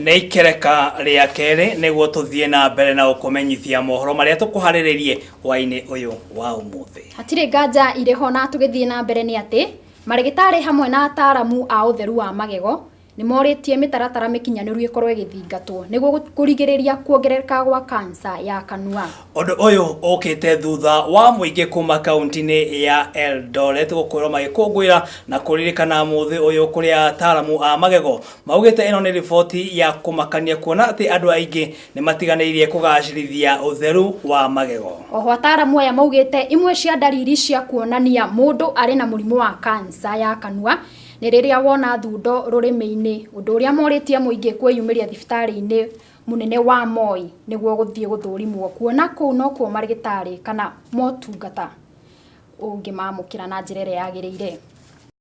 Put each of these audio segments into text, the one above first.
Nĩ ikereka rĩa kerĩ nĩguo tũthiĩ na mbere na ũkũmenyithia mohoro marĩa tũkuharĩrĩirie hwaĩ-inĩ ũyũ wa ũmũthĩ. Hatirĩ nganja irĩ ho na tũgĩthiĩ na mbere nĩ atĩ marĩgĩtarĩ hamwe na ataaramu a ũtheru wa magego nĩ morĩtie mĩtaratara mĩkinyanĩru ĩkorwo ĩgĩthingatwo nĩguo kũrigĩrĩria kuongerereka gwa kansa ya kanua. Ũndũ ũyũ ũkĩte thutha wa mũingĩ kuma kaunti-inĩ ya Eldoret gũkorwo magĩkũngũĩra na kũririkana mũthĩ ũyũ kũrĩa ataaramu a magego maugĩte ĩno nĩ riboti ya kũmakania kuona atĩ andũ aingĩ nĩ matiganĩirie kũgacĩrithia ũtheru wa magego. Oho ataaramu aya maugĩte imwe cia ndariri cia kuonania mũndũ arĩ na mũrimũ wa kansa ya kanua nĩ rĩrĩa wona thundo rũrĩmĩ-inĩ, ũndũ ũrĩa morĩtie mũingĩ kwĩyumĩria thibitarĩ-inĩ mũnene wa Moi nĩguo gũthiĩ gũthũrimwo kuona kũu no kuo marĩgĩtarĩ kana motungata ũngĩmamũkĩra na njĩra ĩrĩa yagĩrĩire.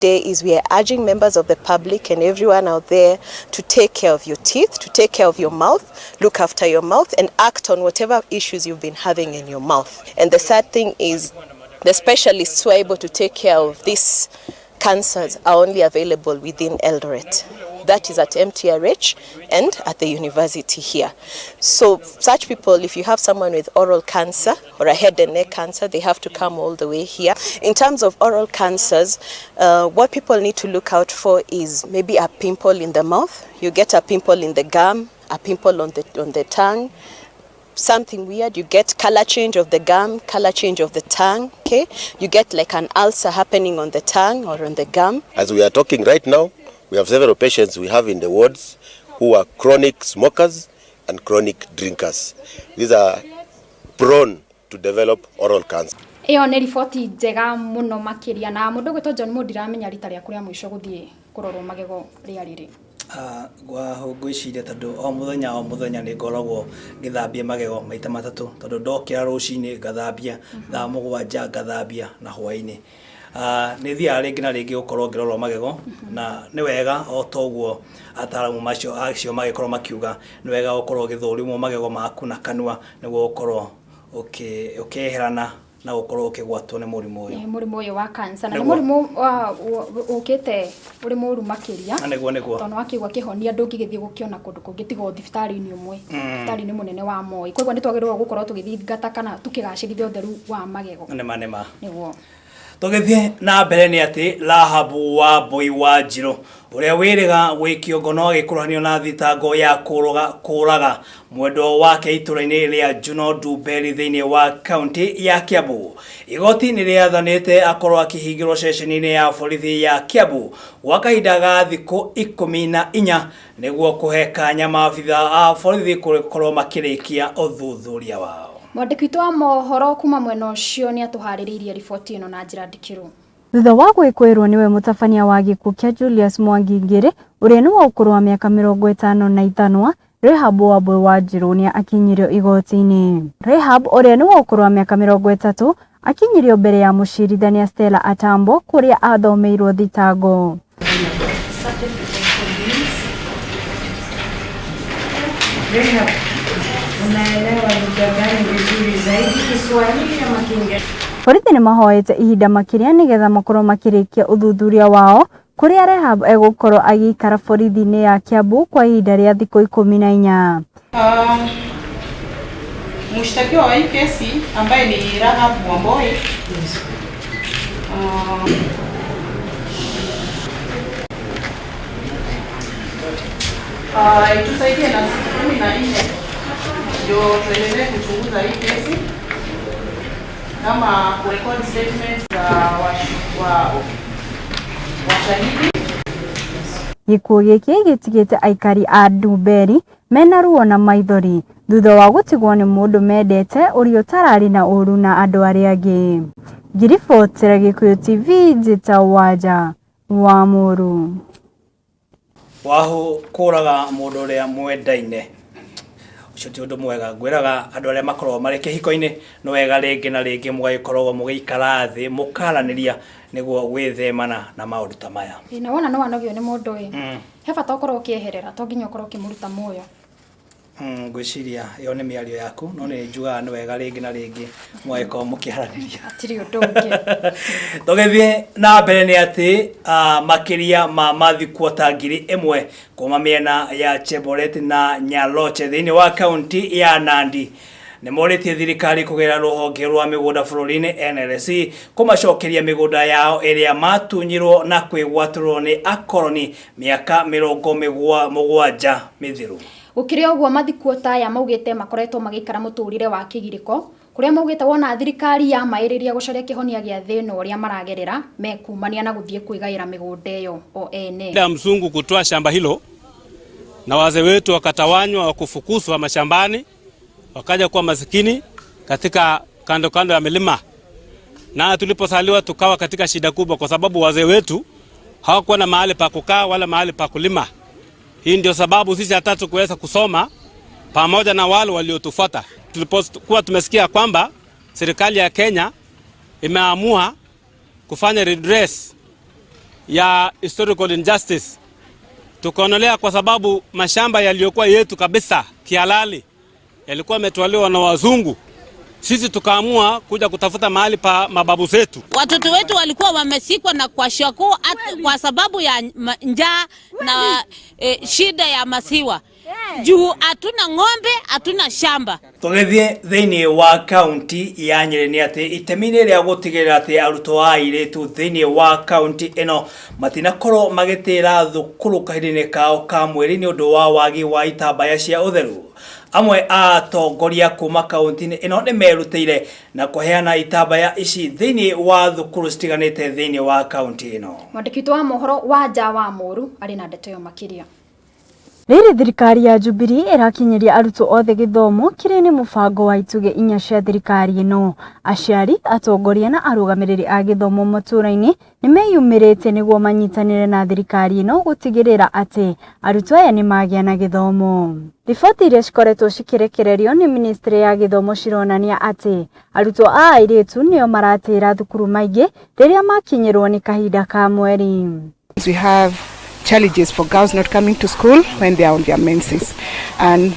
Today is we are urging members of the public and everyone out there to take care of your teeth, to take care of your mouth, look after your mouth and act on whatever issues you've been having in your mouth. And the sad thing is the specialists who are able to take care of these cancers are only available within Eldoret. That is at MTRH and at the university here. So such people, if you have someone with oral cancer or a head and neck cancer, they have to come all the way here. In terms of oral cancers, what people need to look out for is maybe a pimple in the mouth. You get a pimple in the gum, a pimple on the tongue. Something weird, you get color change of the gum, color change of the tongue, okay? You get like an ulcer happening on the tongue or on the gum. As we are talking right now, we have several patients we have in the wards who are chronic smokers and chronic drinkers. These are prone to develop oral cancer. Iyo nĩ riboti njega mũno makĩria na mũndũ gwĩtwo John Mũndiramenya rita rĩa kũrĩa mũico gũthiĩ kũrorwo magego rĩa rĩrĩ. Ngwĩciria tondũ o mũthenya nĩ ngoragwo ngĩthambia magego maita matatũ tondũ ndokĩra rũcinĩ ngathambia thaa mũgwanja ngathambia na hwaĩ-inĩ. Nĩ thiaga rĩngĩ na rĩngĩ gũkorwo ngĩrorwo magego na nĩ wega o toguo ataaramu acio magĩkorwo makiuga nĩ wega gũkorwo ũgĩthũrimwo magego maku na kanua nĩguo gũkorwo ũkĩeherana na gũkorwo ũkĩgwatwo nĩ mũrimũ ũyũ. Mũrimũ ũyũ wa kansa na nĩ mũrimũ ũkĩte ũrĩ mũru makĩria. Nĩguo. Tondũ wakĩigua kĩhonia ndũngĩgĩthiĩ gũkĩona kũndũ kũngĩ tiga o thibitarĩ-inĩ ũmwe. Thibitarĩ-inĩ mũnene wa Moi. Koguo nĩ twagĩrĩirwo gũkorwo tũgĩthingata kana tũkĩgacĩrithia ũtheru wa magego. Nĩma. Nĩguo. Tũgĩthiĩ na mbere nĩ atĩ Rahabu Wambui Wanjirũ ũrĩa wĩrĩga gwĩkio ngono agĩkũranio na thitango ya kũraga mwendwa wake itũra-inĩ rĩa Juno Ndumberi thĩinĩ wa kaunti ya Kiambu. Igoti nĩ rĩathanĩte akorwo akĩhingĩrwo ceceni-inĩ ya borithi ya Kiambu gwa kahinda ga thikũ 14 nĩguo kũhe kanya maabitha a borithi gũkorwo makĩrĩkia ũthuthuria wao. Mwandĩki witũ wa mohoro kuma mwena ũcio nĩ atũharĩrĩirie riboti ĩno na njĩra ndikĩru. Thutha wa gwĩkũĩrwo nĩwe mũtabania wa gĩkuũ kĩa Julius Mwangi Ngĩrĩ ũrĩa nĩ wa ũkũrũ wa mĩaka 55, Rehab Wambui Wanjirũ nĩ akinyirio igoti-inĩ. Rehab ũrĩa nĩ wa ũkũrũ wa mĩaka 30 akinyirio mbere ya mũcirithania Stella Atambo kũrĩa athomeirwo thitango. Unaelewa lugha gani vizuri zaidi, Kiswahili ama Kiingereza? Borithi nĩ mahoete ihinda makĩria nĩgetha makorwo makĩrĩkia ũthuthuria wao kũrĩa Rehab egũkorwo agĩikara borithi-inĩ ya Kiambu kwa ihinda rĩa thikũ 14. Mshtakiwa wa hii kesi ambaye ni Rahab Wambui tusaidie na 14 ndio tuendelee kuchunguza hii kesi kama kurekodi statements za washahidi. Gĩkuũ gĩkĩ gĩtigĩte aikari a Ndumberi mena ruo na maithori thutha wa gũtigwo nĩ mũndũ mendete ũrĩa ũtararĩ na ũru na andũ arĩa angĩ. Ngiribotera Gĩkũyũ TV Njĩta Wanja wa Mũru. Wahu kũraga mũndũ ũrĩa mwendaine ũcio ti ũndũ mwega. Ngwĩraga andũ arĩa makoragwo marĩ kĩhiko-inĩ nĩ wega rĩngĩ na rĩngĩ mũgagĩkoragwo mũgĩikara thĩ mũkaranĩria nĩguo gwĩthemana na maũndũ ta maya. Na wona no wanogio nĩ mũndũ he bata ũkorwo ũkĩeherera to nginya ũkorwo ũkĩmũruta muoyo. Ngwiciria yo nĩ mĩario yaku no nĩ njugaga nĩ wega rĩngĩ na rĩngĩ mweko mũkĩaranĩria tiri ũndũ ũngĩ tũgĩthiĩ na mbere nĩ atĩ makĩria ma mathikwo ngiri ĩmwe kuma mĩena ya Cheboret na Nyaloche thĩinĩ wa kaunti ya Nandi nĩ morĩtie thirikari kũgerera rũhonge rwa mĩgũnda bũrũri-inĩ NLC kũmacokeria mĩgũnda yao ĩrĩa matunyirwo na kwĩgwatĩrwo nĩ akoroni mĩaka 77 mĩthiru. Gũkĩrĩ ũguo mathikwo aya maugĩte makoretwo magĩikara mũtũrĩre wa kĩgirĩko kuria maugĩte wona thirikari ya maĩrĩria gũcaria kĩhonia gĩa thĩna ũrĩa maragerera mekumania na gũthiĩ kwĩgaĩra mĩgũnda ĩyo o ene. Ndio mzungu kutoa shamba hilo na wazee wetu wakatawanywa wa kufukuzwa mashambani wakaja kuwa masikini katika kando kando ya milima, na tulipozaliwa tukawa katika shida kubwa kwa sababu wazee wetu hawakuwa na mahali pa kukaa wala mahali pa kulima. Hii ndio sababu sisi hatatu kuweza kusoma pamoja na wale waliotufuata. Tulipokuwa tumesikia kwamba serikali ya Kenya imeamua kufanya redress ya historical injustice, tukaonelea kwa sababu mashamba yaliyokuwa yetu kabisa kihalali yalikuwa yametwaliwa na wazungu, sisi tukaamua kuja kutafuta mahali pa mababu zetu. Watoto wetu walikuwa wameshikwa na kwa shoko kwa sababu ya njaa na shida ya maziwa. Juu hatuna ng'ombe, hatuna shamba. Tũgĩthiĩ thĩinĩ wa kaunti ya Nyeri nĩ atĩ itemi rĩa gũtigĩrĩra atĩ arutwo a airĩtu thĩinĩ wa kaunti ĩno matinakorwo magĩtĩra thukuru kahinda-inĩ kao ka mweri nĩ ũndũ wa wagi wa itambaya cia ũtheru. Amwe a atongoria kuma kaunti-inĩ ĩno nĩ merutĩire na kũheana itambaya ici thĩinĩ wa thukuru citiganĩte thĩinĩ wa kaunti ĩno. Mwandĩki wa mohoro wa nja wa Mũru arĩ na ndeto ĩyo makĩria. Rĩrĩ thirikari ya Jubilee ĩrakinyeria arutwo othe gĩthomo kĩrĩ nĩ mũbango wa itugĩ 4 cia thirikari ĩno. Aciari, atongoria na arũgamĩrĩri a gĩthomo matũũra-inĩ nĩ meyumĩrĩte nĩguo manyitanĩre na thirikari ĩno gũtigĩrĩra atĩ arutwo aya nĩ magĩa na gĩthomo. Riboti iria cikoretwo cikĩrekererio nĩ Ministry ya Gĩthomo cironania atĩ arutwo a airĩtu nĩo maratĩra thukuru maingĩ rĩrĩa makinyĩrwo nĩ kahinda ka mweri. We have challenges for girls not coming to school when they are on their menses, and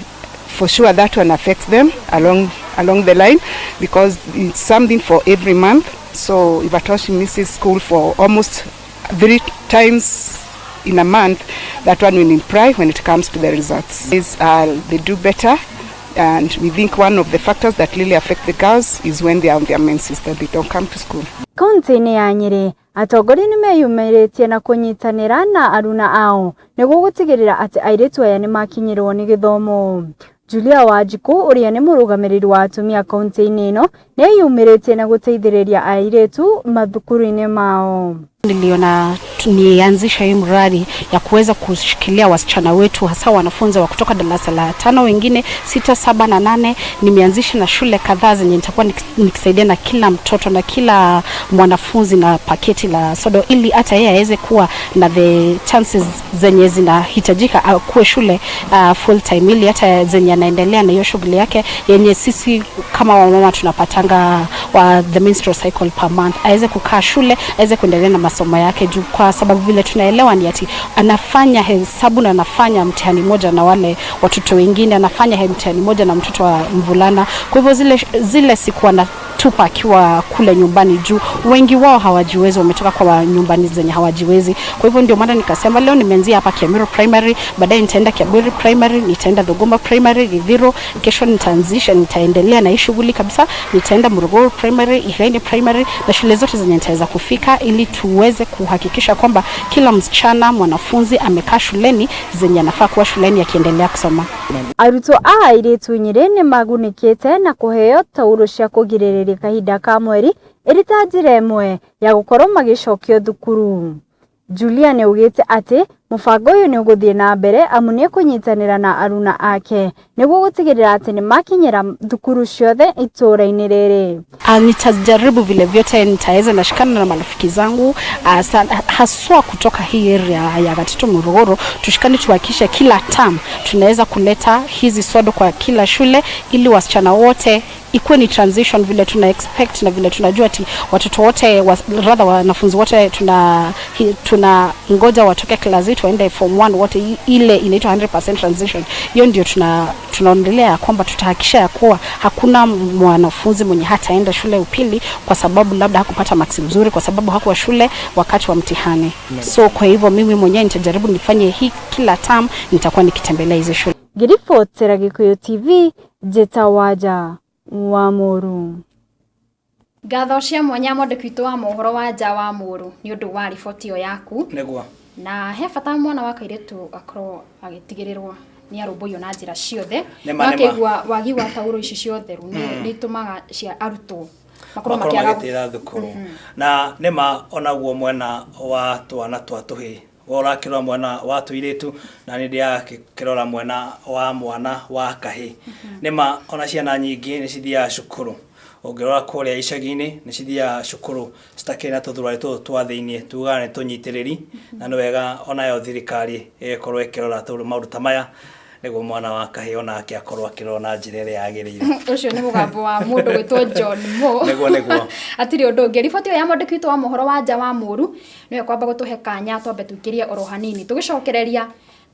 for sure that one affects them along the line because it's something for every month. So if a child misses school for almost 3 times in a month, that one will improve when it comes to the results. They do better, and we think one of the factors that really affect the girls is when they are on their menses, that they don't come to school. Kaunti-inĩ ya Nyeri, atongoria nĩ meyumĩrĩtie na kũnyitanĩra na aruna ao nĩguo gũtigĩrĩra atĩ airĩtu aya nĩ makinyĩrwo nĩ gĩthomo. Julia Wanjiku ũrĩa nĩ mũrũgamĩrĩri wa atumia kaunti-inĩ ĩno nĩ eyumĩrĩtie na gũteithĩrĩria airĩtu mathukuru-inĩ mao. Niliona nianzisha hii mradi ya kuweza kushikilia wasichana wetu hasa wanafunzi wa kutoka darasa la 5 wengine 6, 7 na 8. Nimeanzisha na shule kadhaa zenye nitakuwa nikisaidia na kila mtoto na kila mwanafunzi na paketi la sodo ili hata yeye aweze kuwa na the chances zenye zinahitajika kuwe shule full time ili hata zenye anaendelea na hiyo shughuli yake yenye sisi kama wamama tunapatanga the menstrual cycle per month aweze kukaa shule aweze kuendelea na masomo yake juu kwa sababu vile tunaelewa ni ati anafanya hesabu na anafanya mtihani moja na wale watoto wengine anafanya mtihani moja na mtoto wa mvulana. Kwa hivyo zile siku anatupa akiwa kule nyumbani juu wengi wao hawajiwezi, wametoka kwa nyumbani zenye hawajiwezi. Kwa hivyo ndio maana nikasema leo nimeanzia hapa Kiamiro Primary, baadaye nitaenda Kiabwiri Primary, nitaenda Dogoma Primary, Githiro, kesho nitaendelea na hii shughuli kabisa, nitaenda Morogoro Primary, Irene Primary na shule zote zenye nitaweza kufika ili tuweze kuhakikisha kwamba kila msichana mwanafunzi amekaa shuleni zenye anafaa kuwa shuleni akiendelea kusoma. Arutwo a airĩtu Nyeri nĩ magunĩkĩte na kũheo tauro cia kũgirĩrĩria kahinda ka mweri ĩrĩ ta njĩra ĩmwe ya gũkorwo magĩcokio thukuru. Julia nĩ augĩte atĩ mũbango ũyũ nĩ ũgũthiĩ na mbere amu nĩ kũnyitanĩra na aruna ake nĩguo gũtigĩrĩra atĩ nĩ makinyĩra thukuru ciothe itũũra-inĩ rĩrĩ. Nitajaribu vile vyote nitaweza nashikana na marafiki zangu haswa kutoka hii area ya Gatito Morogoro, tushikane tuhakikishe kila term tunaweza kuleta hizi sodo kwa kila shule ili wasichana wote ikuwe ni transition vile tuna expect na vile tunajua ati watoto wote rather wanafunzi wote tuna ngoja watoke class 8 waende form 1 wote, ile inaitwa 100% transition. Hiyo ndio tunaondelea kwamba tutahakikisha ya kuwa hakuna mwanafunzi mwenye hataenda shule upili kwa sababu labda hakupata marks nzuri kwa sababu hakuwa shule wakati wa mtihani. So kwa hivyo mimi mwenyewe nitajaribu nifanye hii kila term, nitakuwa nikitembelea hizo shule. Ngiribotera Gikuyu TV, Jetawaja wa Muru. Ngatho cia mwanya mwandĩki witũ wa mohoro wa nja wa Mũrũ nĩ ũndũ wa riboti ĩyo yaku. Nĩguo. Na he bata mwana wa kairĩtu akorwo agĩtigĩrĩrwo nĩ arũmbũiyo na njĩra ciothe. Wakĩigua wagi wa tauro ici ciothe nĩ itumaga cia arutwo makorwo makĩaga thukuru. Na nĩma onaguo mwena wa twana twa tũhĩ worakĩrora mwena wa tũirĩtu na nĩ ndĩrakĩrora mwena wa mwana wa kahĩ. Nĩma ona ciana nyingĩ nĩ cithiaga cukuru. Ũngĩrora kũrĩa icagi-inĩ nĩ cithiaga cukuru citakĩrĩ na tũthurari tũtũ twa thĩinĩ tugaga nĩ tũnyitĩrĩri, na nĩ wega onayo thirikari ĩkorwo ĩkĩrora maũndũ ta maya nĩguo mwana wa kahĩ onake akorwo akĩrora na njĩra ĩrĩa yagĩrĩire. Ũcio nĩ mũgambo wa mũndũ gwĩtwo John Mo. Nĩguo. Atirĩ ũndũ ũngĩ. Riboti ĩyo ya mwandĩki witũ wa mohoro wa nja wa Mũrũ nĩwe kwamba gũtũhe kanya twambe tũikĩrie oro hanini, tũgĩcokereria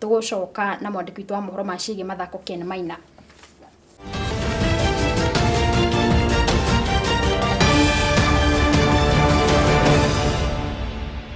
tũgũcoka na mwandĩki witũ wa mohoro ma ciĩgiĩ mathako Ken Maina.